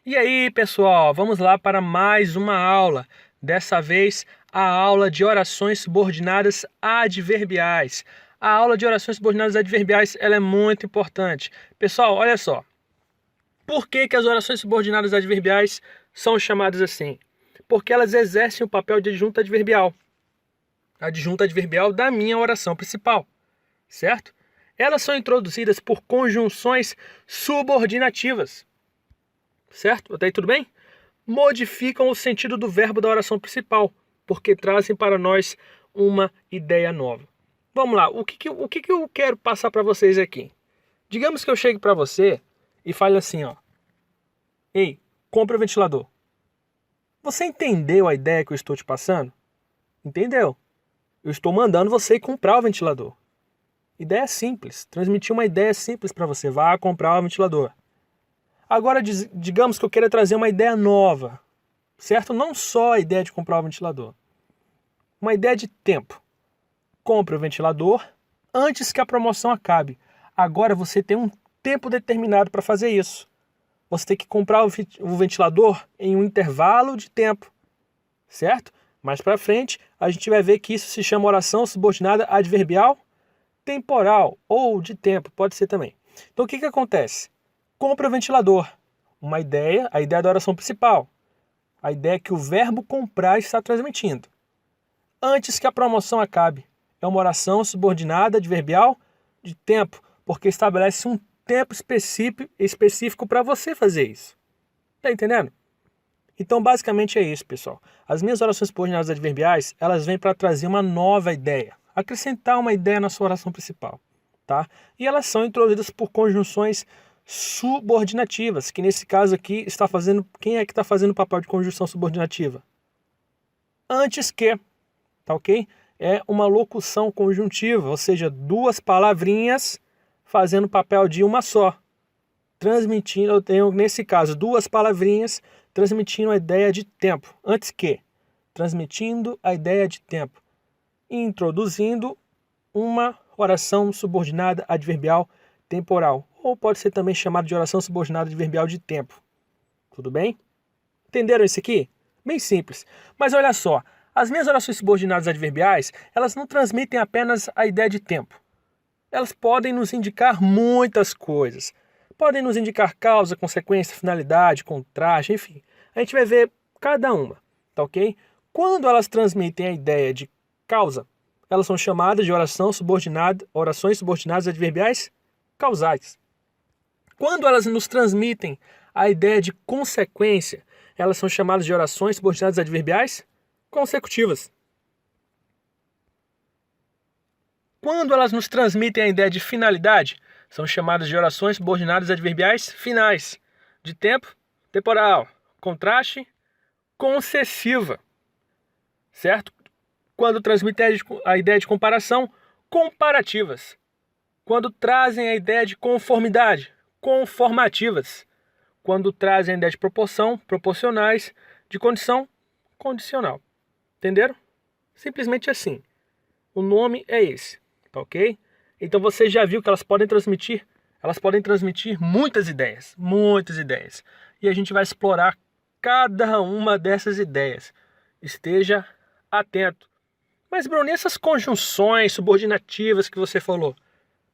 E aí, pessoal, vamos lá para mais uma aula. Dessa vez, a aula de orações subordinadas adverbiais. A aula de orações subordinadas adverbiais, ela é muito importante. Pessoal, olha só. Por que as orações subordinadas adverbiais são chamadas assim? Porque elas exercem o papel de adjunto adverbial. Adjunto adverbial da minha oração principal, certo? Elas são introduzidas por conjunções subordinativas. Certo? Até aí tudo bem? Modificam o sentido do verbo da oração principal, porque trazem para nós uma ideia nova. Vamos lá, o que eu quero passar para vocês aqui? Digamos que eu chegue para você e fale assim, ó. Ei, compra o ventilador. Você entendeu a ideia que eu estou te passando? Entendeu? Eu estou mandando você ir comprar o ventilador. Ideia simples, transmitir uma ideia simples para você. Vá comprar o ventilador. Agora, digamos que eu queira trazer uma ideia nova, certo? Não só a ideia de comprar o ventilador. Uma ideia de tempo. Compre o ventilador antes que a promoção acabe. Agora você tem um tempo determinado para fazer isso. Você tem que comprar o ventilador em um intervalo de tempo, certo? Mais para frente, a gente vai ver que isso se chama oração subordinada adverbial temporal ou de tempo, pode ser também. Então o que acontece? Compre o ventilador. Uma ideia, a ideia da oração principal. A ideia que o verbo comprar está transmitindo. Antes que a promoção acabe. É uma oração subordinada adverbial de tempo, porque estabelece um tempo específico para você fazer isso. Tá entendendo? Então, basicamente é isso, pessoal. As minhas orações subordinadas adverbiais, elas vêm para trazer uma nova ideia, acrescentar uma ideia na sua oração principal, tá? E elas são introduzidas por conjunções subordinativas, que nesse caso aqui está fazendo... Quem é que está fazendo o papel de conjunção subordinativa? Antes que, tá ok? É uma locução conjuntiva, ou seja, duas palavrinhas fazendo o papel de uma só. Transmitindo, eu tenho nesse caso duas palavrinhas transmitindo a ideia de tempo. Antes que, transmitindo a ideia de tempo. Introduzindo uma oração subordinada adverbial temporal. Ou pode ser também chamado de oração subordinada adverbial de tempo. Tudo bem? Entenderam isso aqui? Bem simples. Mas olha só, as minhas orações subordinadas adverbiais, elas não transmitem apenas a ideia de tempo. Elas podem nos indicar muitas coisas. Podem nos indicar causa, consequência, finalidade, contraste, enfim. A gente vai ver cada uma, tá ok? Quando elas transmitem a ideia de causa, elas são chamadas de orações subordinadas adverbiais causais. Quando elas nos transmitem a ideia de consequência, elas são chamadas de orações subordinadas adverbiais consecutivas. Quando elas nos transmitem a ideia de finalidade, são chamadas de orações subordinadas adverbiais finais, de tempo, temporal, contraste, concessiva, certo? Quando transmitem a ideia de comparação, comparativas. Quando trazem a ideia de conformidade, conformativas. Quando trazem a ideia de proporção, proporcionais, de condição, condicional. Entenderam? Simplesmente assim. O nome é esse, tá ok? Então você já viu que elas podem transmitir muitas ideias, muitas ideias. E a gente vai explorar cada uma dessas ideias. Esteja atento. Mas, Bruno, e essas conjunções subordinativas que você falou?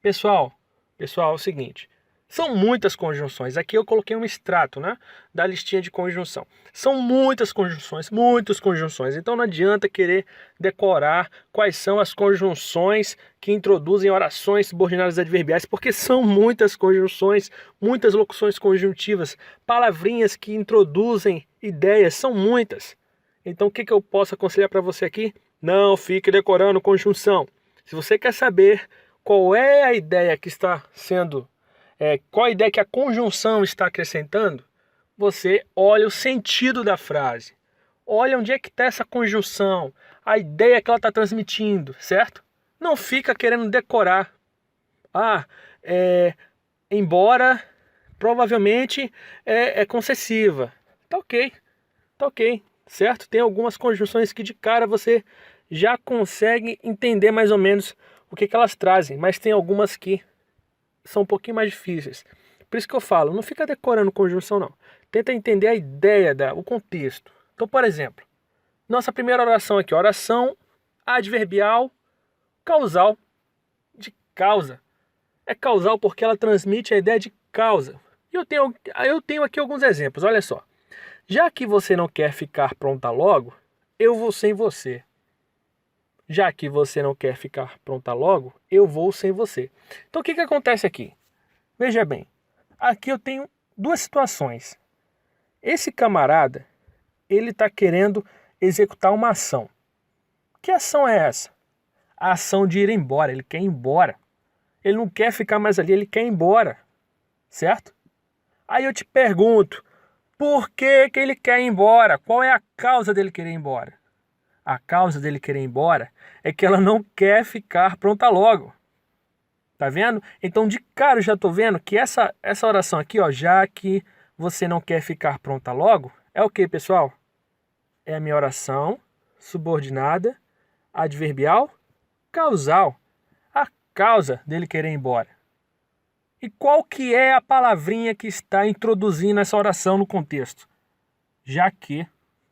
Pessoal, é o seguinte, são muitas conjunções. Aqui eu coloquei um extrato, né, da listinha de conjunção. São muitas conjunções, muitas conjunções. Então não adianta querer decorar quais são as conjunções que introduzem orações subordinadas adverbiais, porque são muitas conjunções, muitas locuções conjuntivas, palavrinhas que introduzem ideias, são muitas. Então o que eu posso aconselhar para você aqui? Não fique decorando conjunção. Se você quer saber qual é a ideia que está sendo, qual a ideia que a conjunção está acrescentando, você olha o sentido da frase. Olha onde é que está essa conjunção, a ideia que ela está transmitindo, certo? Não fica querendo decorar. Embora provavelmente é concessiva. Tá ok, certo? Tem algumas conjunções que de cara você já consegue entender mais ou menos o que elas trazem, mas tem algumas que são um pouquinho mais difíceis. Por isso que eu falo, não fica decorando conjunção não. Tenta entender a ideia, o contexto. Então, por exemplo, nossa primeira oração aqui, oração adverbial causal, de causa. É causal porque ela transmite a ideia de causa. E eu tenho aqui alguns exemplos, olha só. Já que você não quer ficar pronta logo, eu vou sem você. Já que você não quer ficar pronta logo, eu vou sem você. Então o que acontece aqui? Veja bem, aqui eu tenho duas situações. Esse camarada, ele está querendo executar uma ação. Que ação é essa? A ação de ir embora, ele quer ir embora. Ele não quer ficar mais ali, ele quer ir embora, certo? Aí eu te pergunto, por que ele quer ir embora? Qual é a causa dele querer ir embora? A causa dele querer ir embora é que ela não quer ficar pronta logo. Tá vendo? Então de cara eu já tô vendo que essa oração aqui, ó, já que você não quer ficar pronta logo, é o que, pessoal? É a minha oração subordinada, adverbial, causal. A causa dele querer ir embora. E qual que é a palavrinha que está introduzindo essa oração no contexto? Já que.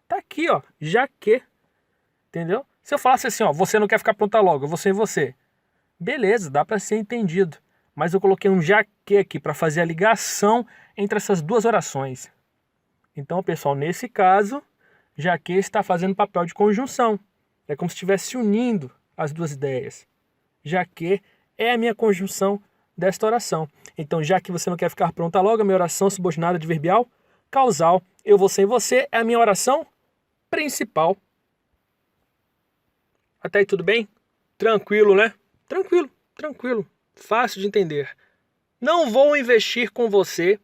Tá aqui, ó. Já que. Entendeu? Se eu falasse assim, ó, você não quer ficar pronta logo, eu vou sem você. Beleza, dá para ser entendido. Mas eu coloquei um já que aqui para fazer a ligação entre essas duas orações. Então, pessoal, nesse caso, já que está fazendo papel de conjunção. É como se estivesse unindo as duas ideias. Já que é a minha conjunção desta oração. Então, já que você não quer ficar pronta logo, a minha oração subordinada adverbial causal, eu vou sem você, é a minha oração principal. Até aí tudo bem? Tranquilo, né? Tranquilo, tranquilo. Fácil de entender. Não vou investir com você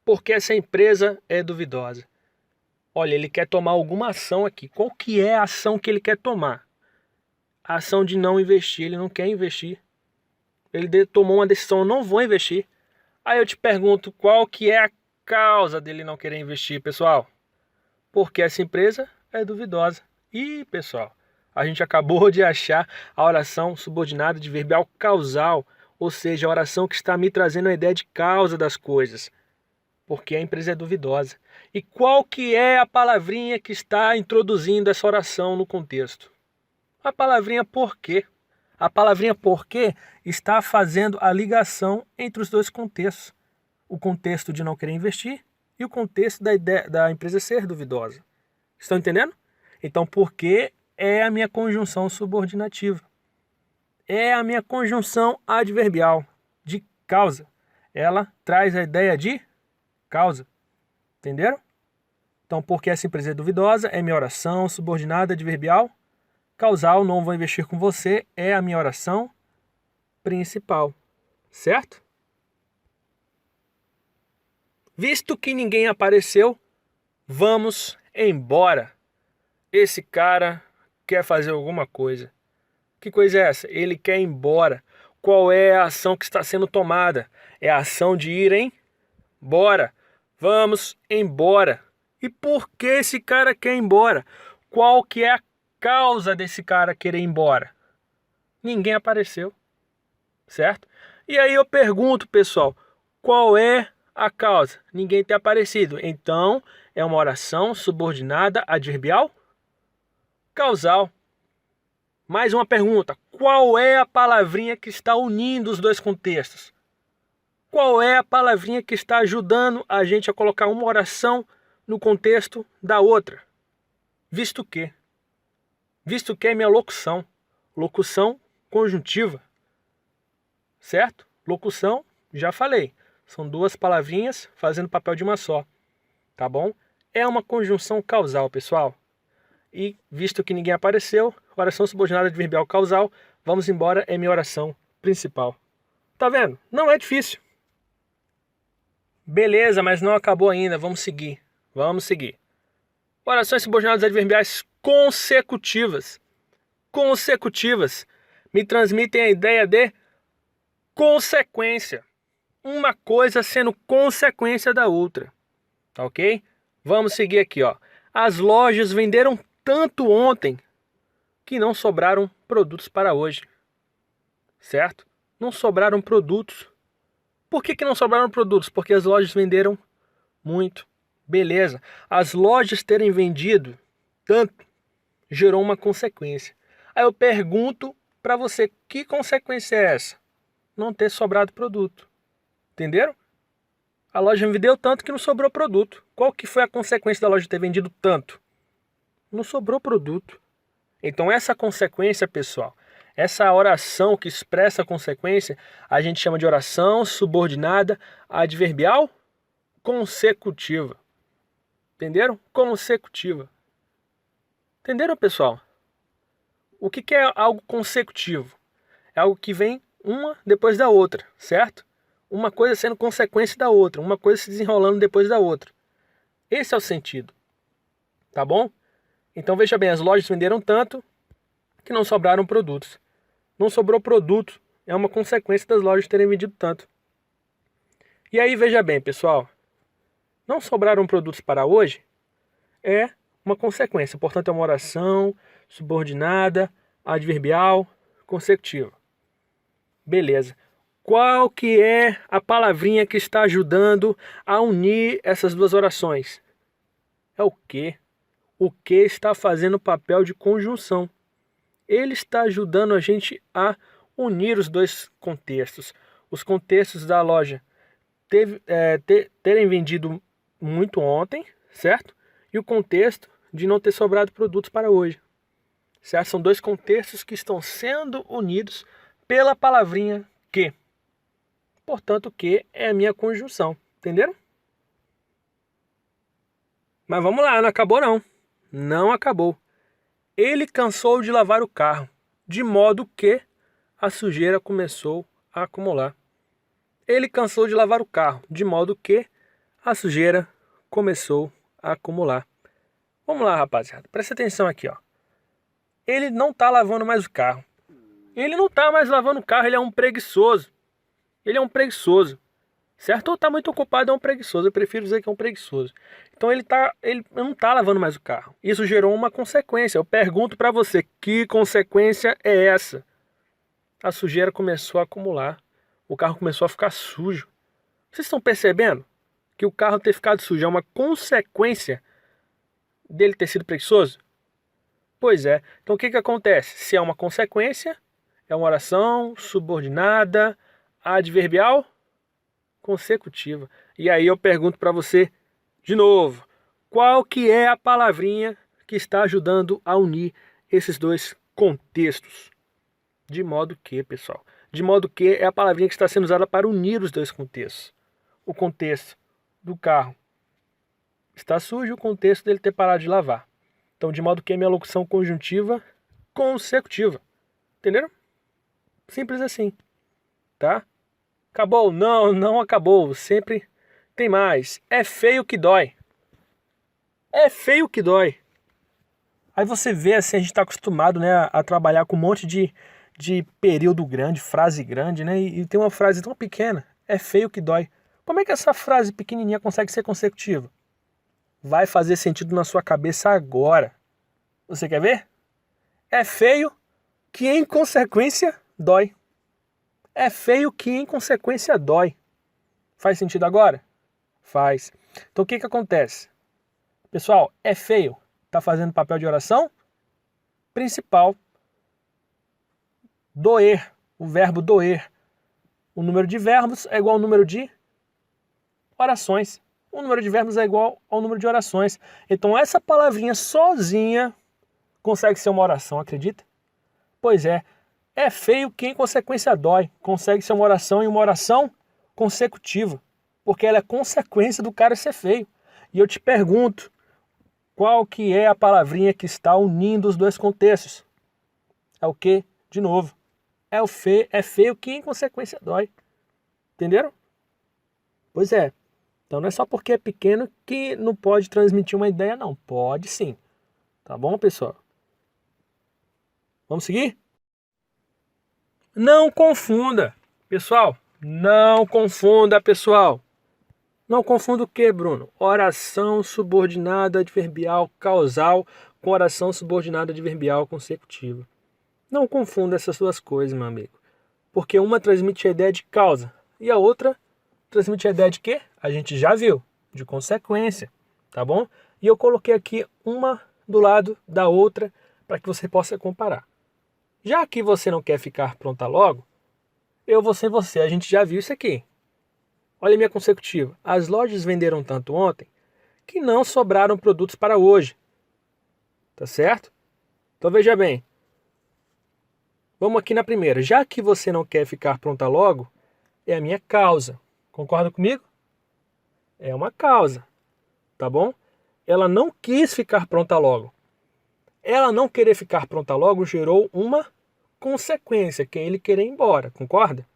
porque essa empresa é duvidosa. Olha, ele quer tomar alguma ação aqui. Qual que é a ação que ele quer tomar? A ação de não investir. Ele não quer investir. Ele tomou uma decisão, eu não vou investir. Aí eu te pergunto, qual que é a causa dele não querer investir, pessoal? Porque essa empresa é duvidosa. E, pessoal, a gente acabou de achar a oração subordinada adverbial causal, ou seja, a oração que está me trazendo a ideia de causa das coisas. Porque a empresa é duvidosa. E qual que é a palavrinha que está introduzindo essa oração no contexto? A palavrinha porquê. A palavrinha porquê está fazendo a ligação entre os dois contextos. O contexto de não querer investir e o contexto da empresa ser duvidosa. Estão entendendo? Então, porquê é a minha conjunção subordinativa. É a minha conjunção adverbial de causa. Ela traz a ideia de causa. Entenderam? Então, porque essa empresa é duvidosa, é minha oração subordinada adverbial causal, não vou investir com você, é a minha oração principal. Certo? Visto que ninguém apareceu, vamos embora. Esse cara quer fazer alguma coisa. Que coisa é essa? Ele quer ir embora. Qual é a ação que está sendo tomada? É a ação de ir embora. Vamos embora. E por que esse cara quer ir embora? Qual que é a causa desse cara querer ir embora? Ninguém apareceu, certo? E aí eu pergunto, pessoal, qual é a causa? Ninguém ter aparecido. Então, é uma oração subordinada adverbial causal. Mais uma pergunta, qual é a palavrinha que está unindo os dois contextos? Qual é a palavrinha que está ajudando a gente a colocar uma oração no contexto da outra? Visto que. Visto que é minha locução. Locução conjuntiva. Certo? Locução, já falei. São duas palavrinhas fazendo papel de uma só. Tá bom? É uma conjunção causal, pessoal. E visto que ninguém apareceu, oração subordinada adverbial causal, vamos embora, é minha oração principal. Tá vendo? Não é difícil. Beleza, mas não acabou ainda. Vamos seguir. Vamos seguir. Orações subordinadas adverbiais consecutivas. Consecutivas me transmitem a ideia de consequência. Uma coisa sendo consequência da outra. Tá ok? Vamos seguir aqui, ó. As lojas venderam tanto ontem que não sobraram produtos para hoje. Certo? Não sobraram produtos. Por que não sobraram produtos? Porque as lojas venderam muito. Beleza. As lojas terem vendido tanto gerou uma consequência. Aí eu pergunto para você, que consequência é essa? Não ter sobrado produto. Entenderam? A loja vendeu tanto que não sobrou produto. Qual que foi a consequência da loja ter vendido tanto? Não sobrou produto. Então essa consequência, pessoal, essa oração que expressa a consequência, a gente chama de oração subordinada adverbial consecutiva. Entenderam? Consecutiva. Entenderam, pessoal? O que é algo consecutivo? É algo que vem uma depois da outra, certo? Uma coisa sendo consequência da outra, uma coisa se desenrolando depois da outra. Esse é o sentido, tá bom? Então veja bem, as lojas venderam tanto que não sobraram produtos. Não sobrou produto, é uma consequência das lojas terem vendido tanto. E aí veja bem, pessoal, não sobraram produtos para hoje é uma consequência, portanto é uma oração subordinada, adverbial, consecutiva. Beleza. Qual que é a palavrinha que está ajudando a unir essas duas orações? É o que? O que está fazendo o papel de conjunção. Ele está ajudando a gente a unir os dois contextos. Os contextos da loja terem vendido muito ontem, certo? E o contexto de não ter sobrado produtos para hoje. Certo? São dois contextos que estão sendo unidos pela palavrinha que. Portanto, que é a minha conjunção. Entenderam? Mas vamos lá, não acabou não. Não acabou. Ele cansou de lavar o carro, de modo que a sujeira começou a acumular. Ele cansou de lavar o carro, de modo que a sujeira começou a acumular. Vamos lá, rapaziada. Presta atenção aqui, ó. Ele não está lavando mais o carro. Ele não está mais lavando o carro, ele é um preguiçoso. Ele é um preguiçoso. Certo? Ou está muito ocupado, é um preguiçoso. Eu prefiro dizer que é um preguiçoso. Então ele não está lavando mais o carro. Isso gerou uma consequência. Eu pergunto para você, que consequência é essa? A sujeira começou a acumular. O carro começou a ficar sujo. Vocês estão percebendo que o carro ter ficado sujo é uma consequência dele ter sido preguiçoso? Pois é. Então o que acontece? Se é uma consequência, é uma oração subordinada, adverbial, consecutiva. E aí eu pergunto para você de novo, qual que é a palavrinha que está ajudando a unir esses dois contextos? De modo que, pessoal, de modo que é a palavrinha que está sendo usada para unir os dois contextos. O contexto do carro está sujo, o contexto dele ter parado de lavar. Então, de modo que é minha locução conjuntiva consecutiva. Entenderam? Simples assim, tá? Acabou? Não, não acabou. Sempre tem mais. É feio que dói. É feio que dói. Aí você vê assim, a gente está acostumado, né, a trabalhar com um monte de período grande, frase grande, né? E tem uma frase tão pequena. É feio que dói. Como é que essa frase pequenininha consegue ser consecutiva? Vai fazer sentido na sua cabeça agora. Você quer ver? É feio que em consequência dói. É feio que em consequência dói. Faz sentido agora? Faz. Então o que acontece? Pessoal, é feio. Está fazendo papel de oração principal. Doer. O verbo doer. O número de verbos é igual ao número de orações. O número de verbos é igual ao número de orações. Então essa palavrinha sozinha consegue ser uma oração, acredita? Pois é. É feio que em consequência dói. Consegue ser uma oração e uma oração consecutiva. Porque ela é consequência do cara ser feio. E eu te pergunto, qual que é a palavrinha que está unindo os dois contextos? É o que? De novo. É feio que em consequência dói. Entenderam? Pois é. Então não é só porque é pequeno que não pode transmitir uma ideia, não. Pode sim. Tá bom, pessoal? Vamos seguir? Não confunda. Pessoal, não confunda, pessoal. Não confunda o que, Bruno? Oração subordinada adverbial causal com oração subordinada adverbial consecutiva. Não confunda essas duas coisas, meu amigo. Porque uma transmite a ideia de causa e a outra transmite a ideia de quê? A gente já viu, de consequência. tá bom? E eu coloquei aqui uma do lado da outra para que você possa comparar. Já que você não quer ficar pronta logo, eu vou sem você, a gente já viu isso aqui. Olha a minha consecutiva. As lojas venderam tanto ontem que não sobraram produtos para hoje. Tá certo? Então veja bem. Vamos aqui na primeira. Já que você não quer ficar pronta logo, é a minha causa. Concorda comigo? É uma causa. Tá bom? Ela não quis ficar pronta logo. Ela não querer ficar pronta logo gerou uma consequência, que é ele querer ir embora. Concorda?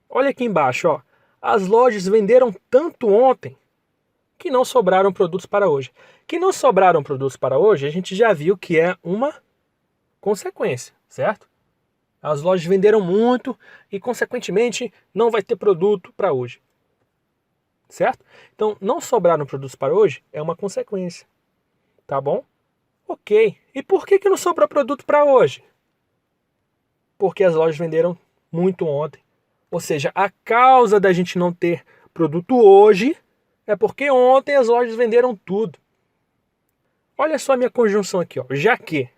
Olha aqui embaixo, ó. As lojas venderam tanto ontem que não sobraram produtos para hoje. Que não sobraram produtos para hoje, a gente já viu que é uma consequência, certo? As lojas venderam muito e, consequentemente, não vai ter produto para hoje. Certo? Então, não sobraram produtos para hoje é uma consequência. Tá bom? Ok. E por que não sobrou produto para hoje? Porque as lojas venderam muito ontem. Ou seja, a causa da gente não ter produto hoje é porque ontem as lojas venderam tudo. Olha só a minha conjunção aqui, ó. Já que.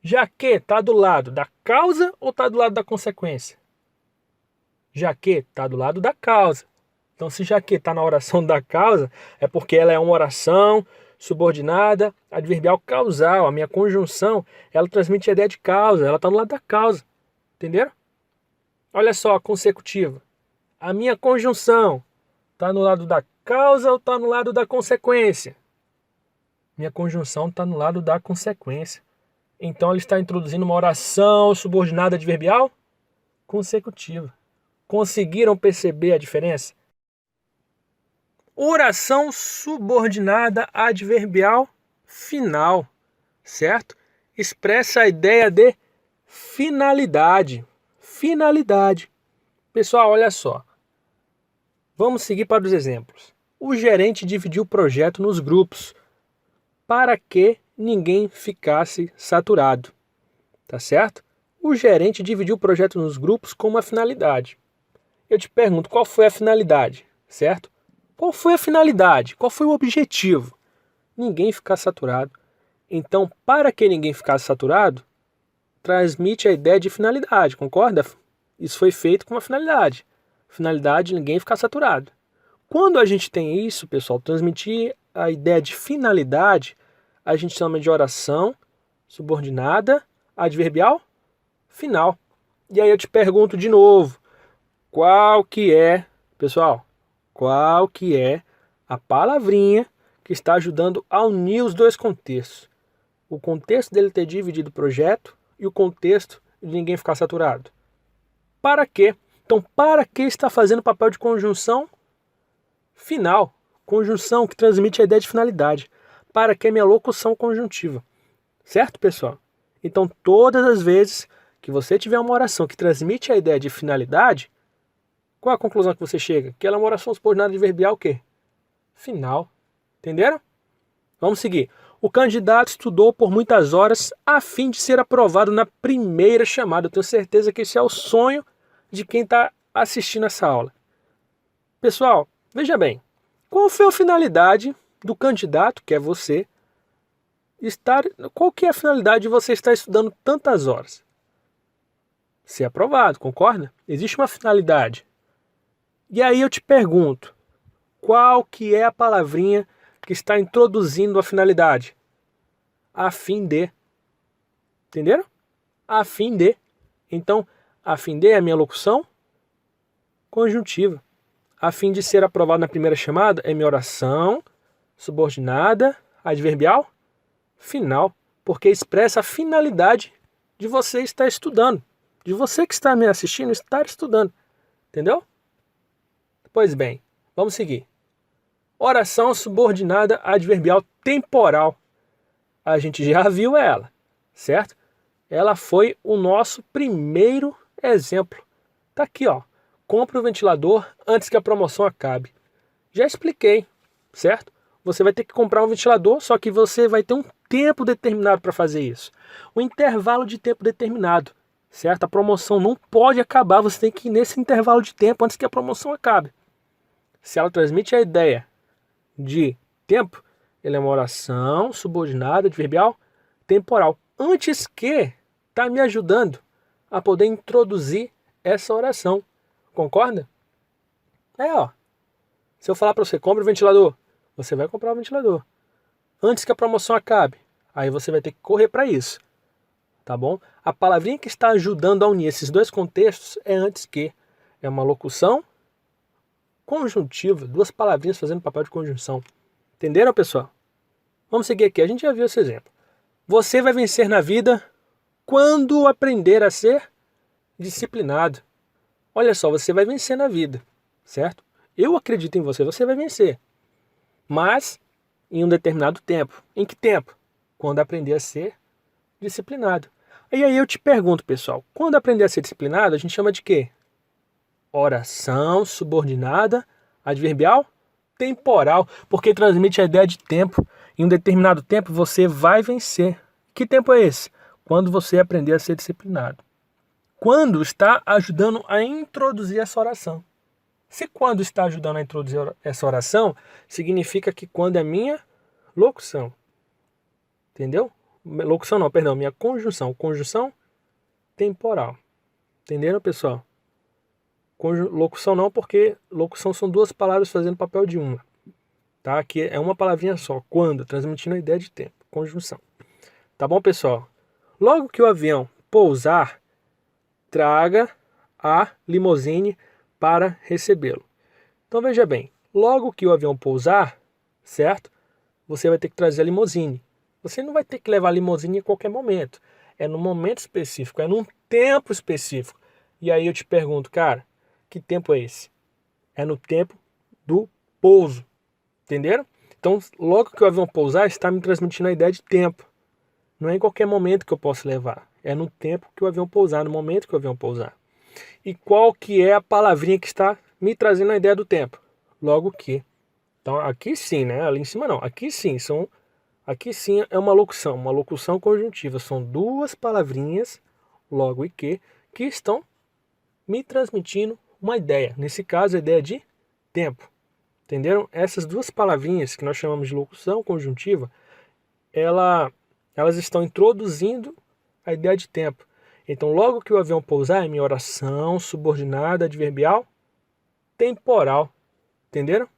Já que está do lado da causa ou está do lado da consequência? Já que está do lado da causa. Então, se já que está na oração da causa, é porque ela é uma oração subordinada adverbial causal. A minha conjunção, ela transmite a ideia de causa, ela está no lado da causa. Entenderam? Olha só a consecutiva. A minha conjunção está no lado da causa ou está no lado da consequência? Minha conjunção está no lado da consequência. Então ele está introduzindo uma oração subordinada adverbial consecutiva. Conseguiram perceber a diferença? Oração subordinada adverbial final, certo? Expressa a ideia de finalidade. Finalidade. Pessoal, olha só. Vamos seguir para os exemplos. O gerente dividiu o projeto nos grupos para que ninguém ficasse saturado. Tá certo? O gerente dividiu o projeto nos grupos com uma finalidade. Eu te pergunto, qual foi a finalidade? Certo? Qual foi a finalidade? Qual foi o objetivo? Ninguém ficar saturado. Então, para que ninguém ficasse saturado, transmite a ideia de finalidade, concorda? Isso foi feito com uma finalidade. Finalidade, ninguém ficar saturado. Quando a gente tem isso, pessoal, transmitir a ideia de finalidade, a gente chama de oração subordinada adverbial final. E aí eu te pergunto de novo, qual que é, pessoal, qual que é a palavrinha que está ajudando a unir os dois contextos? O contexto dele ter dividido o projeto e o contexto de ninguém ficar saturado. Para quê? Então, para que está fazendo papel de conjunção final? Conjunção que transmite a ideia de finalidade. Para que é minha locução conjuntiva. Certo, pessoal? Então, todas as vezes que você tiver uma oração que transmite a ideia de finalidade, qual a conclusão que você chega? Que ela é uma oração subordinada adverbial o quê? Final. Entenderam? Vamos seguir. O candidato estudou por muitas horas a fim de ser aprovado na primeira chamada. Eu tenho certeza que esse é o sonho de quem está assistindo essa aula. Pessoal, veja bem. Qual foi a finalidade do candidato, que é você, qual que é a finalidade de você estar estudando tantas horas? Ser aprovado, concorda? Existe uma finalidade. E aí eu te pergunto, qual que é a palavrinha que está introduzindo a finalidade? A fim de. Entenderam? A fim de. Então, a fim de é a minha locução conjuntiva. A fim de ser aprovado na primeira chamada é minha oração subordinada adverbial final, porque expressa a finalidade de você estar estudando, de você que está me assistindo estar estudando. Entendeu? Pois bem, vamos seguir. Oração subordinada adverbial temporal. A gente já viu ela, certo? Ela foi o nosso primeiro exemplo. Tá aqui, ó. Compre o ventilador antes que a promoção acabe. Já expliquei, certo? Você vai ter que comprar um ventilador, só que você vai ter um tempo determinado para fazer isso. Um intervalo de tempo determinado, certo? A promoção não pode acabar, você tem que ir nesse intervalo de tempo antes que a promoção acabe. Se ela transmite a ideia de tempo, Ele é uma oração subordinada adverbial temporal. Antes que está me ajudando a poder introduzir essa oração. Concorda? Ó. Se eu falar para você, compre o ventilador, você vai comprar o ventilador. Antes que a promoção acabe, aí você vai ter que correr para isso. Tá bom? A palavrinha que está ajudando a unir esses dois contextos é antes que. É uma locução conjuntiva, duas palavrinhas fazendo papel de conjunção. Entenderam, pessoal? Vamos seguir aqui, a gente já viu esse exemplo. Você vai vencer na vida quando aprender a ser disciplinado. Olha só, você vai vencer na vida, certo? Eu acredito em você, você vai vencer. Mas em um determinado tempo. Em que tempo? Quando aprender a ser disciplinado. E aí eu te pergunto, pessoal, quando aprender a ser disciplinado, a gente chama de quê? Oração subordinada adverbial temporal, porque transmite a ideia de tempo. Em um determinado tempo você vai vencer. Que tempo é esse? Quando você aprender a ser disciplinado. Quando está ajudando a introduzir essa oração. Se quando está ajudando a introduzir essa oração, significa que quando é minha locução. Entendeu? Locução não, perdão, minha conjunção. Conjunção temporal. Entenderam, pessoal? Locução não, porque locução são duas palavras fazendo papel de uma. Tá? Aqui é uma palavrinha só. Quando, transmitindo a ideia de tempo. Conjunção. Tá bom, pessoal? Logo que o avião pousar, traga a limusine para recebê-lo. Então veja bem, logo que o avião pousar, certo? Você vai ter que trazer a limusine. Você não vai ter que levar a limusine em qualquer momento. É num momento específico, é num tempo específico. E aí eu te pergunto, cara, que tempo é esse? É no tempo do pouso. Entenderam? Então, logo que o avião pousar, está me transmitindo a ideia de tempo. Não é em qualquer momento que eu posso levar. É no tempo que o avião pousar, no momento que o avião pousar. E qual que é a palavrinha que está me trazendo a ideia do tempo? Logo que. Então, aqui sim, né? Ali em cima não. Aqui sim, aqui sim é uma locução conjuntiva. São duas palavrinhas, logo e que estão me transmitindo uma ideia. Nesse caso, a ideia de tempo. Entenderam? Essas duas palavrinhas que nós chamamos de locução conjuntiva, elas estão introduzindo a ideia de tempo. Então, logo que o avião pousar, é minha oração subordinada adverbial temporal. Entenderam?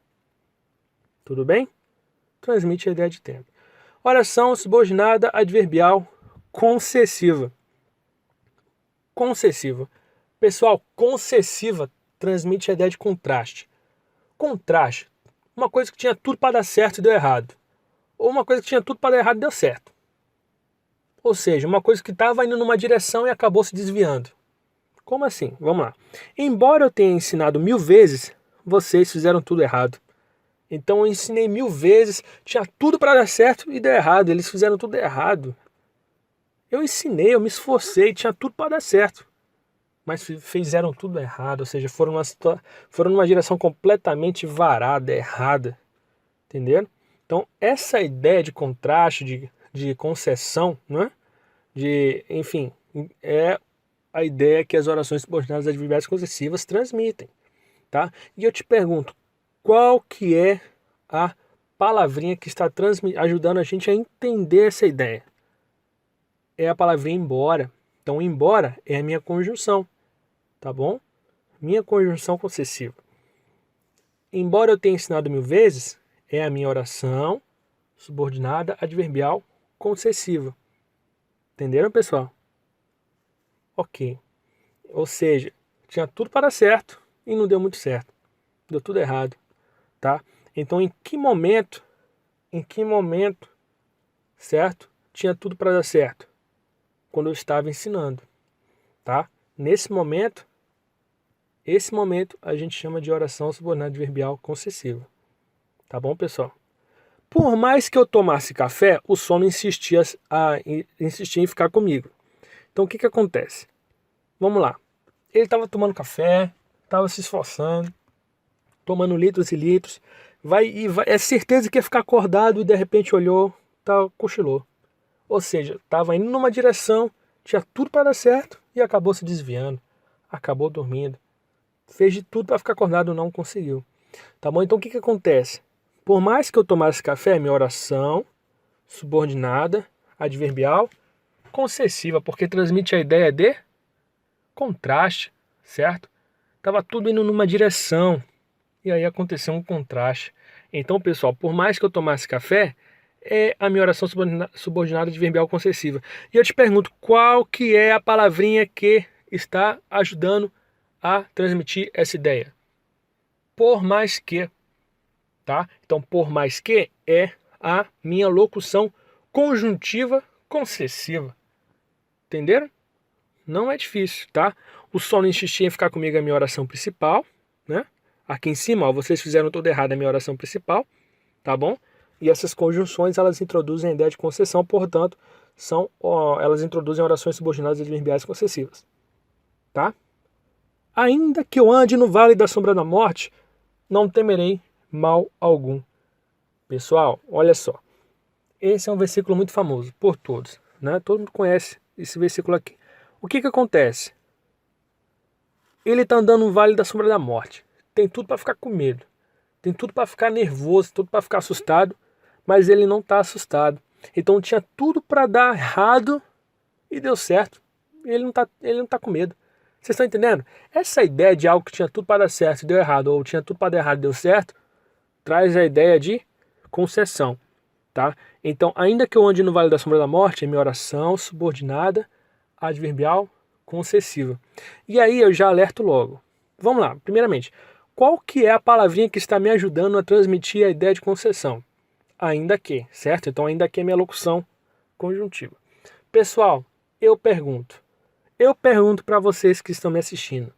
Tudo bem? Transmite a ideia de tempo. Oração subordinada adverbial concessiva. Concessiva. Pessoal, concessiva transmite a ideia de contraste. Contraste. Uma coisa que tinha tudo para dar certo e deu errado. Ou uma coisa que tinha tudo para dar errado e deu certo. Ou seja, uma coisa que estava indo numa direção e acabou se desviando. Como assim? Vamos lá. Embora eu tenha ensinado 1000 vezes, vocês fizeram tudo errado. Então eu ensinei 1000 vezes, tinha tudo para dar certo e deu errado. Eles fizeram tudo errado. Eu ensinei, eu me esforcei, tinha tudo para dar certo. Mas fizeram tudo errado, ou seja, foram numa direção completamente varada, errada. Entenderam? Então essa ideia de contraste, de concessão, né? Enfim, é a ideia que as orações subordinadas adverbiais concessivas transmitem, tá? E eu te pergunto, qual que é a palavrinha que está ajudando a gente a entender essa ideia? É a palavrinha embora. Então, embora é a minha conjunção, tá bom? Minha conjunção concessiva. Embora eu tenha ensinado 1000 vezes, é a minha oração subordinada adverbial concessiva. Entenderam, pessoal? Ok. Ou seja, tinha tudo para dar certo e não deu muito certo. Deu tudo errado, tá? Então, em que momento, certo? Tinha tudo para dar certo? Quando eu estava ensinando, tá? Esse momento a gente chama de oração subordinada adverbial concessiva. Tá bom, pessoal? Por mais que eu tomasse café, o sono insistia em ficar comigo. Então, o que acontece? Vamos lá. Ele estava tomando café, estava se esforçando, tomando litros e litros. É certeza que ia ficar acordado e de repente olhou, cochilou. Ou seja, estava indo numa direção, tinha tudo para dar certo e acabou se desviando. Acabou dormindo. Fez de tudo para ficar acordado, não conseguiu. Tá bom? Então o que acontece? Por mais que eu tomasse café, minha oração subordinada, adverbial, concessiva, porque transmite a ideia de contraste, certo? Tava tudo indo numa direção e aí aconteceu um contraste. Então, pessoal, por mais que eu tomasse café, é a minha oração subordinada adverbial concessiva. E eu te pergunto, qual que é a palavrinha que está ajudando a transmitir essa ideia? Por mais que, tá? Então, por mais que é a minha locução conjuntiva concessiva. Entenderam? Não é difícil, tá? O só insistir em ficar comigo é a minha oração principal, né? Aqui em cima, ó, vocês fizeram tudo errado, é a minha oração principal, tá bom? E essas conjunções, elas introduzem a ideia de concessão, portanto, elas introduzem orações subordinadas adverbiais concessivas, tá? Ainda que eu ande no vale da sombra da morte, não temerei mal algum. Pessoal, olha só. Esse é um versículo muito famoso por todos, né? Todo mundo conhece esse versículo aqui. O que acontece? Ele está andando no vale da sombra da morte. Tem tudo para ficar com medo. Tem tudo para ficar nervoso, tudo para ficar assustado, mas ele não está assustado. Então tinha tudo para dar errado e deu certo. Ele não tá com medo. Vocês estão entendendo? Essa ideia de algo que tinha tudo para dar certo e deu errado, ou tinha tudo para dar errado e deu certo, traz a ideia de concessão, tá? Então, ainda que eu ande no vale da sombra da morte, é minha oração subordinada adverbial concessiva. E aí eu já alerto logo. Vamos lá, primeiramente, qual que é a palavrinha que está me ajudando a transmitir a ideia de concessão? Ainda que, certo? Então, ainda que é minha locução conjuntiva. Pessoal, eu pergunto para vocês que estão me assistindo,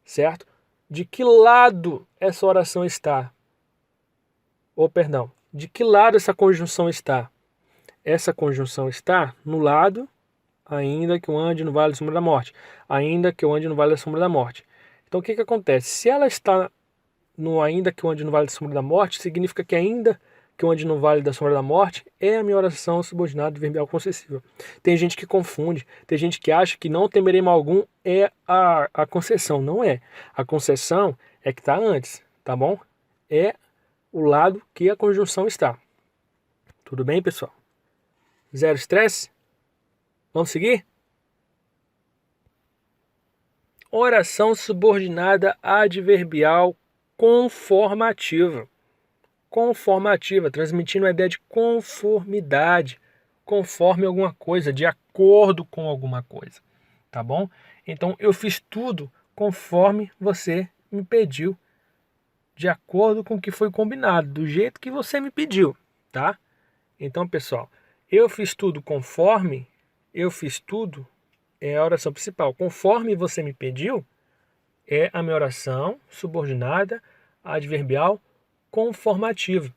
certo? De que lado essa oração está? Ou, perdão, de que lado essa conjunção está? Essa conjunção está no lado, ainda que eu ande no vale da sombra da morte. Ainda que eu ande no vale da sombra da morte. Então, o que acontece? Se ela está no ainda que eu ande no vale da sombra da morte, significa que ainda que eu ande no vale da sombra da morte é a minha oração subordinada adverbial concessiva. Tem gente que confunde, tem gente que acha que não temerei mal algum é a concessão. Não é. A concessão é que está antes, tá bom? É o lado que a conjunção está. Tudo bem, pessoal? Zero estresse? Vamos seguir? Oração subordinada adverbial conformativa. Conformativa, transmitindo a ideia de conformidade, conforme alguma coisa, de acordo com alguma coisa, tá bom? Então, eu fiz tudo conforme você me pediu, de acordo com o que foi combinado, do jeito que você me pediu, tá? Então, pessoal, eu fiz tudo conforme, eu fiz tudo é a oração principal. Conforme você me pediu, é a minha oração subordinada adverbial conformativa,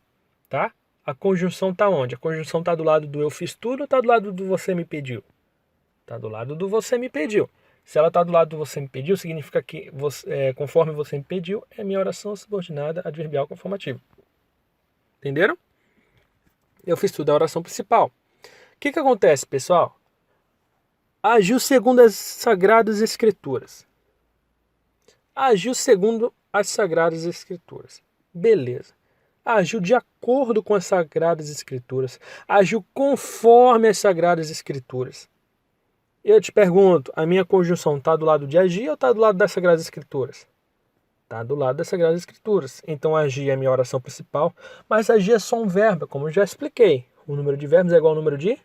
tá? A conjunção está onde? A conjunção está do lado do eu fiz tudo ou está do lado do você me pediu? Está do lado do você me pediu. Se ela está do lado do você me pediu, significa que conforme você me pediu, é minha oração subordinada adverbial conformativa. Entenderam? Eu fiz tudo a oração principal. O que acontece, pessoal? Agiu segundo as Sagradas Escrituras. Agiu segundo as Sagradas Escrituras. Beleza. Agiu de acordo com as Sagradas Escrituras. Agiu conforme as Sagradas Escrituras. Eu te pergunto, a minha conjunção está do lado de agir ou está do lado das Sagradas Escrituras? Está do lado das Sagradas Escrituras. Então agir é a minha oração principal, mas agir é só um verbo, como eu já expliquei. O número de verbos é igual ao número de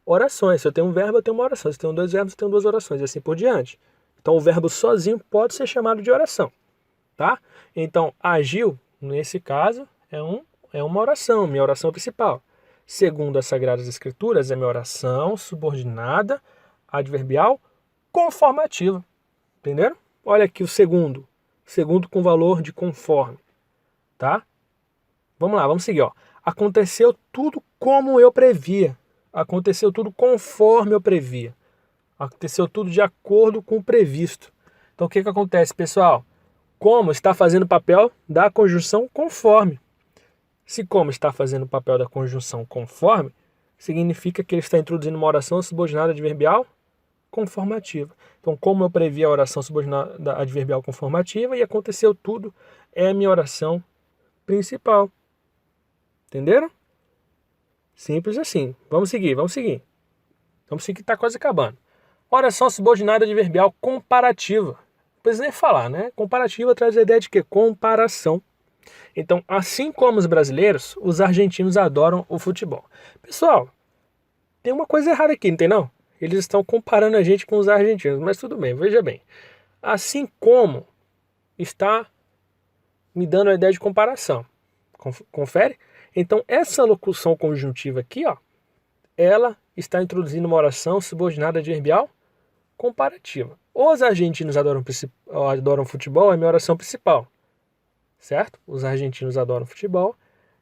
orações. Se eu tenho um verbo, eu tenho uma oração. Se eu tenho dois verbos, eu tenho duas orações, e assim por diante. Então o verbo sozinho pode ser chamado de oração, tá? Então agiu, nesse caso, é uma oração, minha oração principal. Segundo as Sagradas Escrituras, é minha oração subordinada adverbial conformativa. Entenderam? Olha aqui o segundo. Segundo com valor de conforme. Tá? Vamos lá, vamos seguir. Ó. Aconteceu tudo como eu previa. Aconteceu tudo conforme eu previa. Aconteceu tudo de acordo com o previsto. Então o que acontece, pessoal? Como está fazendo o papel da conjunção conforme. Se como está fazendo o papel da conjunção conforme, significa que ele está introduzindo uma oração subordinada adverbial conformativa. Então, como eu previ a oração subordinada adverbial conformativa e aconteceu tudo, é a minha oração principal. Entenderam? Simples assim. Vamos seguir, vamos seguir. Vamos seguir que está quase acabando. Oração subordinada adverbial comparativa. Não precisa nem falar, né? Comparativa traz a ideia de quê? Comparação. Então, assim como os brasileiros, os argentinos adoram o futebol. Pessoal, tem uma coisa errada aqui, não tem não? Eles estão comparando a gente com os argentinos, mas tudo bem, veja bem. Assim como está me dando a ideia de comparação. Confere? Então, essa locução conjuntiva aqui, ó, ela está introduzindo uma oração subordinada adverbial comparativa. Os argentinos adoram futebol, é minha oração principal. Certo? Os argentinos adoram futebol,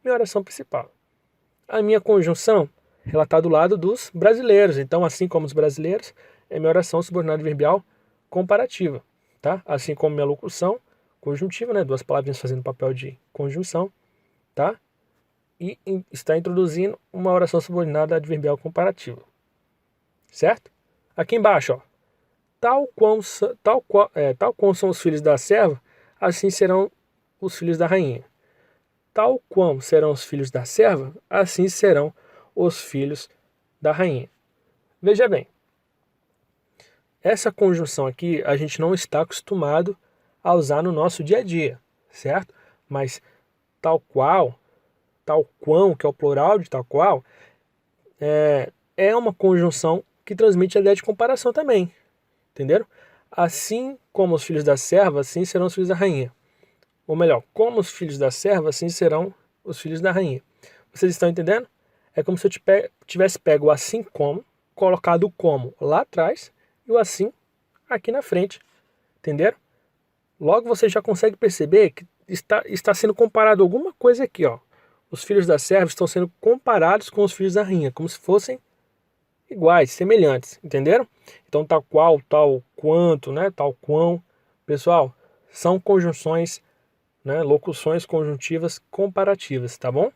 minha oração principal. A minha conjunção, ela está do lado dos brasileiros. Então, assim como os brasileiros, é minha oração subordinada adverbial comparativa. Tá? Assim como minha locução conjuntiva, né? Duas palavrinhas fazendo papel de conjunção. Tá? E está introduzindo uma oração subordinada adverbial comparativa. Certo? Aqui embaixo, ó. Tal qual são os filhos da serva, assim serão os filhos da rainha. Tal qual serão os filhos da serva, assim serão os filhos da rainha. Veja bem, essa conjunção aqui a gente não está acostumado a usar no nosso dia a dia, certo? Mas tal qual, que é o plural de tal qual, é uma conjunção que transmite a ideia de comparação também, entenderam? Assim como os filhos da serva, assim serão os filhos da rainha. Ou melhor, como os filhos da serva, assim serão os filhos da rainha. Vocês estão entendendo? É como se eu tivesse pego o assim como, colocado o como lá atrás e o assim aqui na frente. Entenderam? Logo você já consegue perceber que está sendo comparado alguma coisa aqui, ó. Os filhos da serva estão sendo comparados com os filhos da rainha, como se fossem iguais, semelhantes, entenderam? Então tal qual, tal quanto, né, tal quão. Pessoal, são conjunções, né, locuções conjuntivas comparativas, tá bom?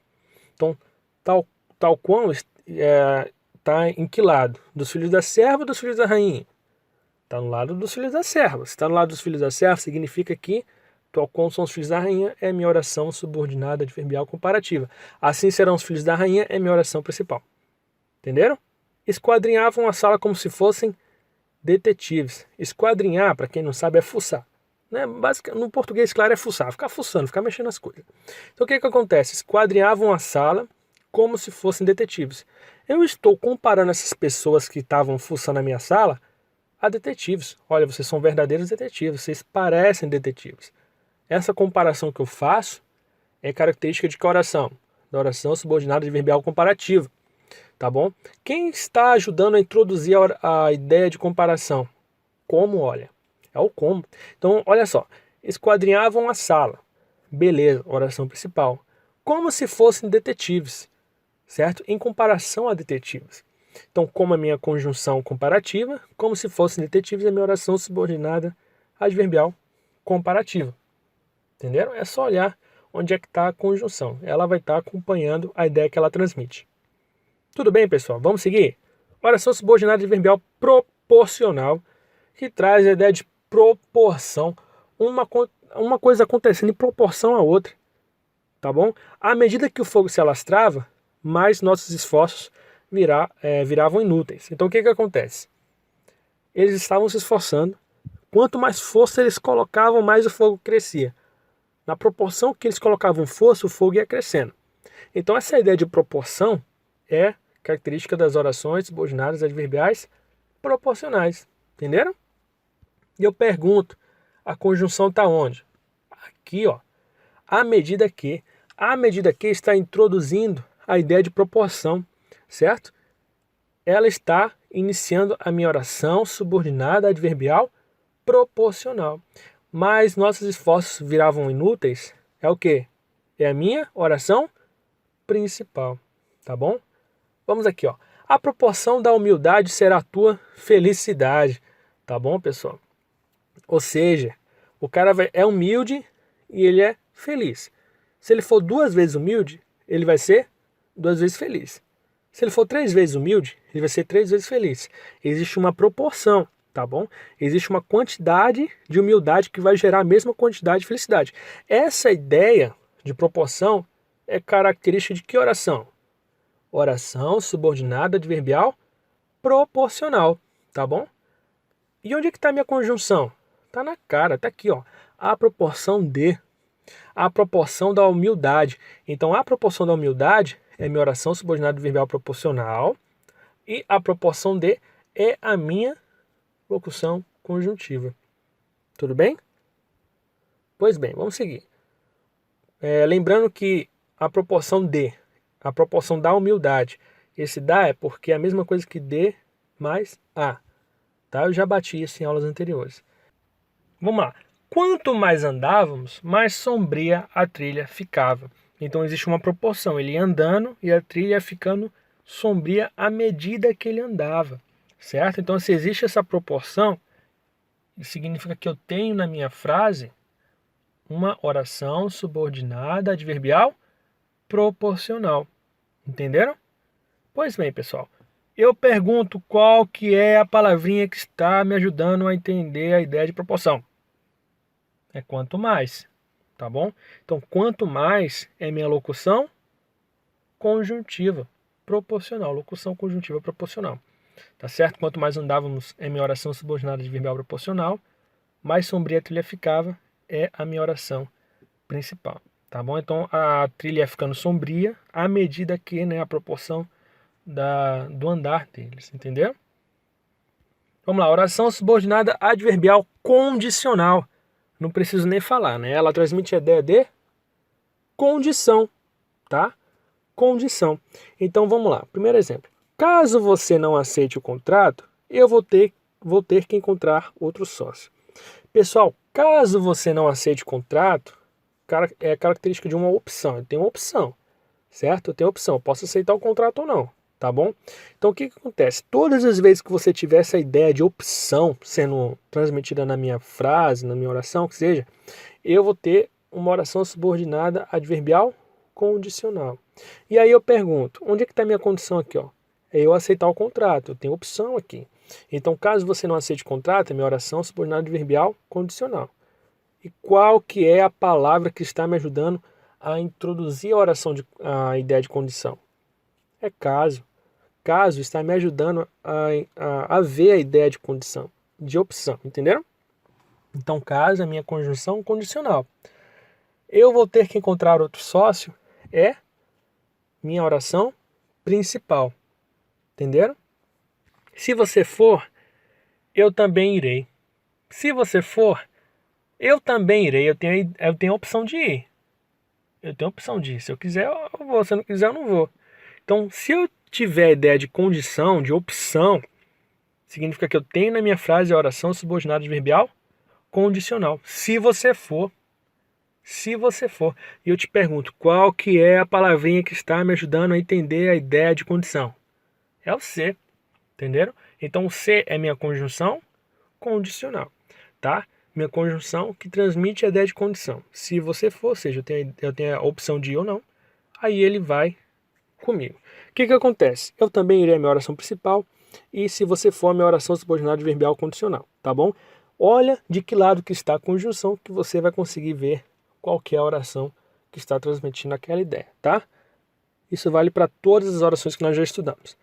Então tal quão está em que lado? Dos filhos da serva ou dos filhos da rainha? Está no lado dos filhos da serva. Se está no lado dos filhos da serva, significa que tal qual são os filhos da rainha é minha oração subordinada adverbial comparativa. Assim serão os filhos da rainha é minha oração principal. Entenderam? Esquadrinhavam a sala como se fossem detetives. Esquadrinhar, para quem não sabe, é fuçar. Né? No português, claro, é fuçar. Ficar fuçando, ficar mexendo nas coisas. Então o que acontece? Esquadrinhavam a sala como se fossem detetives. Eu estou comparando essas pessoas que estavam fuçando a minha sala a detetives. Olha, vocês são verdadeiros detetives, vocês parecem detetives. Essa comparação que eu faço é característica de que oração? Da oração subordinada adverbial comparativa. Tá bom? Quem está ajudando a introduzir a ideia de comparação? Como, olha? É o como. Então, olha só. Esquadrinhavam a sala. Beleza, oração principal. Como se fossem detetives, certo? Em comparação a detetives. Então, como a minha conjunção comparativa, como se fossem detetives, é minha oração subordinada adverbial comparativa. Entenderam? É só olhar onde é que está a conjunção. Ela vai estar acompanhando a ideia que ela transmite. Tudo bem, pessoal? Vamos seguir? Oração subordinada adverbial proporcional, que traz a ideia de proporção, uma coisa acontecendo em proporção à outra, tá bom? À medida que o fogo se alastrava, mais nossos esforços viravam inúteis. Então o que acontece? Eles estavam se esforçando, quanto mais força eles colocavam, mais o fogo crescia. Na proporção que eles colocavam força, o fogo ia crescendo. Então essa ideia de proporção é característica das orações subordinadas adverbiais proporcionais. Entenderam? E eu pergunto, a conjunção está onde? Aqui, ó. À medida que está introduzindo a ideia de proporção, certo? Ela está iniciando a minha oração subordinada adverbial proporcional. Mas nossos esforços viravam inúteis. É o quê? É a minha oração principal. Tá bom? Vamos aqui, ó. A proporção da humildade será a tua felicidade. Tá bom, pessoal? Ou seja, o cara é humilde e ele é feliz. Se ele for 2 vezes humilde, ele vai ser 2 vezes feliz. Se ele for 3 vezes humilde, ele vai ser 3 vezes feliz. Existe uma proporção, tá bom? Existe uma quantidade de humildade que vai gerar a mesma quantidade de felicidade. Essa ideia de proporção é característica de que oração? Oração subordinada adverbial proporcional, tá bom? E onde é que está a minha conjunção? Tá na cara, tá aqui, ó. A proporção de, a proporção da humildade. Então, a proporção da humildade é minha oração subordinada adverbial proporcional e a proporção de é a minha locução conjuntiva. Tudo bem? Pois bem, vamos seguir. Lembrando que a proporção da humildade, esse da é porque é a mesma coisa que de mais a. Tá? Eu já bati isso em aulas anteriores. Vamos lá. Quanto mais andávamos, mais sombria a trilha ficava. Então existe uma proporção. Ele ia andando e a trilha ia ficando sombria à medida que ele andava. Certo? Então se existe essa proporção, significa que eu tenho na minha frase uma oração subordinada adverbial proporcional. Entenderam? Pois bem, pessoal. Eu pergunto qual que é a palavrinha que está me ajudando a entender a ideia de proporção. É quanto mais, tá bom? Então, quanto mais é minha locução conjuntiva proporcional. Locução conjuntiva proporcional. Tá certo? Quanto mais andávamos é minha oração subordinada adverbial proporcional, mais sombria a trilha ficava é a minha oração principal. Tá bom? Então, a trilha ia ficando sombria à medida que, né, a proporção do andar deles, entendeu? Vamos lá, oração subordinada adverbial condicional. Não preciso nem falar, né? Ela transmite a ideia de condição, tá? Condição. Então vamos lá, primeiro exemplo. Caso você não aceite o contrato, eu vou ter que encontrar outro sócio. Pessoal, caso você não aceite o contrato, é característica de uma opção. Eu tenho uma opção, certo? Eu tenho opção, eu posso aceitar o contrato ou não. Tá bom? Então o que acontece? Todas as vezes que você tiver essa ideia de opção sendo transmitida na minha frase, na minha oração, que seja, eu vou ter uma oração subordinada adverbial condicional. E aí eu pergunto, onde é que está a minha condição aqui? Ó? É eu aceitar o contrato, eu tenho opção aqui. Então, caso você não aceite o contrato, é minha oração subordinada adverbial condicional. E qual que é a palavra que está me ajudando a introduzir a ideia de condição? É caso. Caso está me ajudando a ver a ideia de condição, de opção, entenderam? Então, caso é minha conjunção condicional. Eu vou ter que encontrar outro sócio é minha oração principal. Entenderam? Se você for, eu também irei. Se você for, eu também irei. Eu tenho a opção de ir. Eu tenho a opção de ir. Se eu quiser, eu vou. Se eu não quiser, eu não vou. Então, se eu tiver a ideia de condição, de opção, significa que eu tenho na minha frase a oração subordinada adverbial condicional. Se você for. E eu te pergunto, qual que é a palavrinha que está me ajudando a entender a ideia de condição? É o se. Entenderam? Então, o se é minha conjunção condicional. Tá? Minha conjunção que transmite a ideia de condição. Se você for, ou seja, eu tenho a opção de ir ou não, aí ele vai comigo. O que acontece? Eu também irei a minha oração principal e se você for a minha oração subordinada adverbial condicional, tá bom? Olha de que lado que está a conjunção que você vai conseguir ver qual que é a oração que está transmitindo aquela ideia, tá? Isso vale para todas as orações que nós já estudamos.